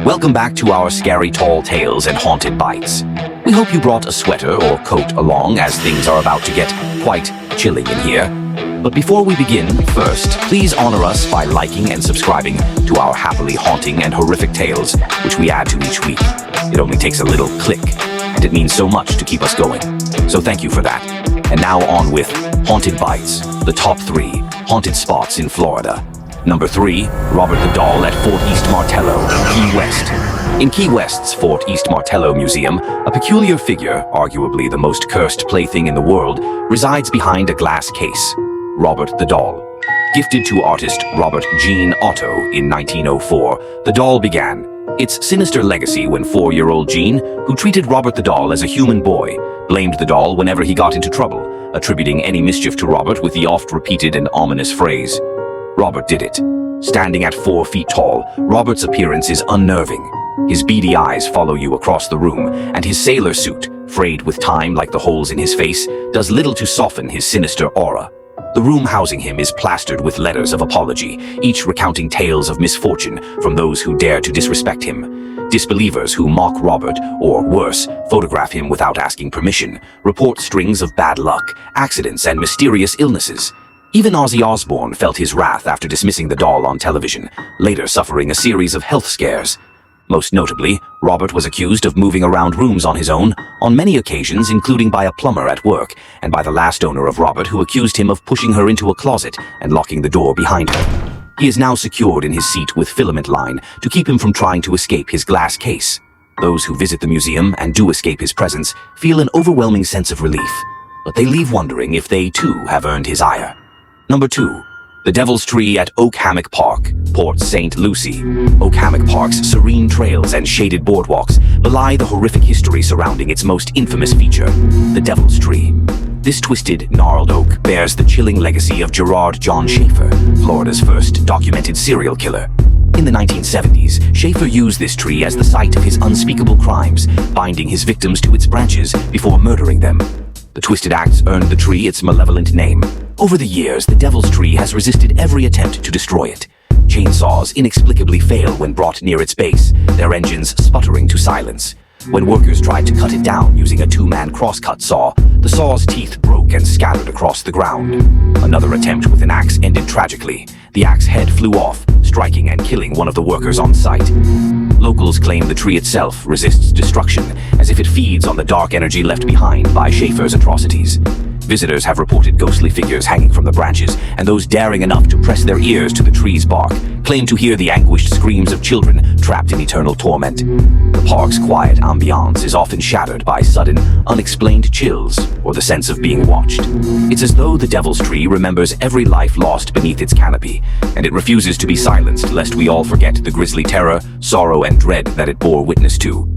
Welcome back to our scary tall tales and haunted bites. We hope you brought a sweater or coat along, as things are about to get quite chilling in here. But before we begin, first, please honor us by liking and subscribing to our happily haunting and horrific tales, which we add to each week. It only takes a little click, and it means so much to keep us going. So thank you for that. And now on with Haunted Bites, the top 3 haunted spots in Florida. Number 3, Robert the Doll at Fort East Martello, Key West. In Key West's Fort East Martello Museum, a peculiar figure, arguably the most cursed plaything in the world, resides behind a glass case. Robert the Doll. Gifted to artist Robert Jean Otto in 1904, the doll began its sinister legacy when 4-year-old Jean, who treated Robert the Doll as a human boy, blamed the doll whenever he got into trouble, attributing any mischief to Robert with the oft-repeated and ominous phrase, "Robert did it." Standing at 4 feet tall, Robert's appearance is unnerving. His beady eyes follow you across the room, and his sailor suit, frayed with time like the holes in his face, does little to soften his sinister aura. The room housing him is plastered with letters of apology, each recounting tales of misfortune from those who dare to disrespect him. Disbelievers who mock Robert, or worse, photograph him without asking permission, report strings of bad luck, accidents, and mysterious illnesses. Even Ozzy Osbourne felt his wrath after dismissing the doll on television, later suffering a series of health scares. Most notably, Robert was accused of moving around rooms on his own, on many occasions including by a plumber at work, and by the last owner of Robert, who accused him of pushing her into a closet and locking the door behind her. He is now secured in his seat with filament line to keep him from trying to escape his glass case. Those who visit the museum and do escape his presence feel an overwhelming sense of relief, but they leave wondering if they too have earned his ire. Number 2. The Devil's Tree at Oak Hammock Park, Port St. Lucie. Oak Hammock Park's serene trails and shaded boardwalks belie the horrific history surrounding its most infamous feature, the Devil's Tree. This twisted, gnarled oak bears the chilling legacy of Gerard John Schaefer, Florida's first documented serial killer. In the 1970s, Schaefer used this tree as the site of his unspeakable crimes, binding his victims to its branches before murdering them. The twisted axe earned the tree its malevolent name. Over the years, the Devil's Tree has resisted every attempt to destroy it. Chainsaws inexplicably fail when brought near its base, their engines sputtering to silence. When workers tried to cut it down using a 2-man crosscut saw, the saw's teeth broke and scattered across the ground. Another attempt with an axe ended tragically. The axe head flew off, striking and killing one of the workers on site. Locals claim the tree itself resists destruction, as if it feeds on the dark energy left behind by Schaefer's atrocities. Visitors have reported ghostly figures hanging from the branches, and those daring enough to press their ears to the tree's bark claim to hear the anguished screams of children trapped in eternal torment. The park's quiet ambiance is often shattered by sudden, unexplained chills or the sense of being watched. It's as though the Devil's Tree remembers every life lost beneath its canopy, and it refuses to be silenced lest we all forget the grisly terror, sorrow, and dread that it bore witness to.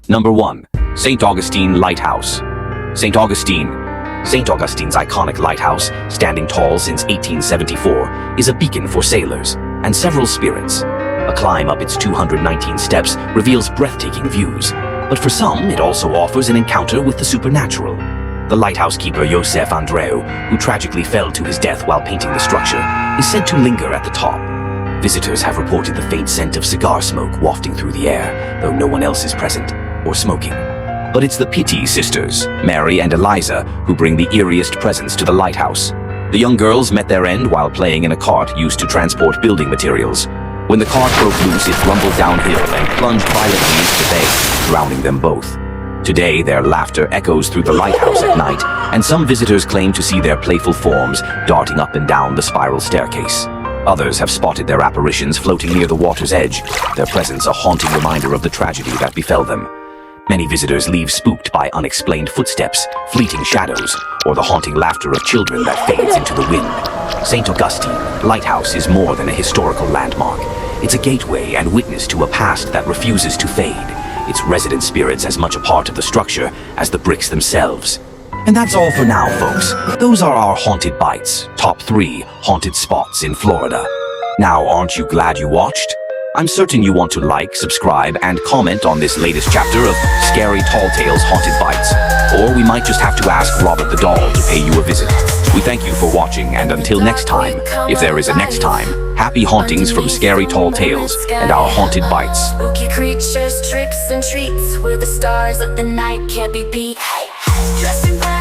Number 1. St. Augustine Lighthouse. St. Augustine's iconic lighthouse, standing tall since 1874, is a beacon for sailors and several spirits. A climb up its 219 steps reveals breathtaking views, but for some it also offers an encounter with the supernatural. The lighthouse keeper Joseph Andreu, who tragically fell to his death while painting the structure, is said to linger at the top. Visitors have reported the faint scent of cigar smoke wafting through the air, though no one else is present or smoking. But it's the Pitti sisters, Mary and Eliza, who bring the eeriest presence to the lighthouse. The young girls met their end while playing in a cart used to transport building materials. When the cart broke loose, it rumbled downhill and plunged violently into the bay, drowning them both. Today, their laughter echoes through the lighthouse at night, and some visitors claim to see their playful forms darting up and down the spiral staircase. Others have spotted their apparitions floating near the water's edge, their presence a haunting reminder of the tragedy that befell them. Many visitors leave spooked by unexplained footsteps, fleeting shadows, or the haunting laughter of children that fades into the wind. St. Augustine Lighthouse is more than a historical landmark. It's a gateway and witness to a past that refuses to fade, its resident spirits as much a part of the structure as the bricks themselves. And that's all for now, folks. Those are our Haunted Bites, top 3 haunted spots in Florida. Now, aren't you glad you watched? I'm certain you want to like, subscribe, and comment on this latest chapter of Scary Tall Tales Haunted Bites. Or we might just have to ask Robert the doll to pay you a visit. We thank you for watching, and until next time, if there is a next time, happy hauntings from Scary Tall Tales and our Haunted Bites. Spooky creatures, tricks and treats, where the stars of the night can't be beat. Dressed in black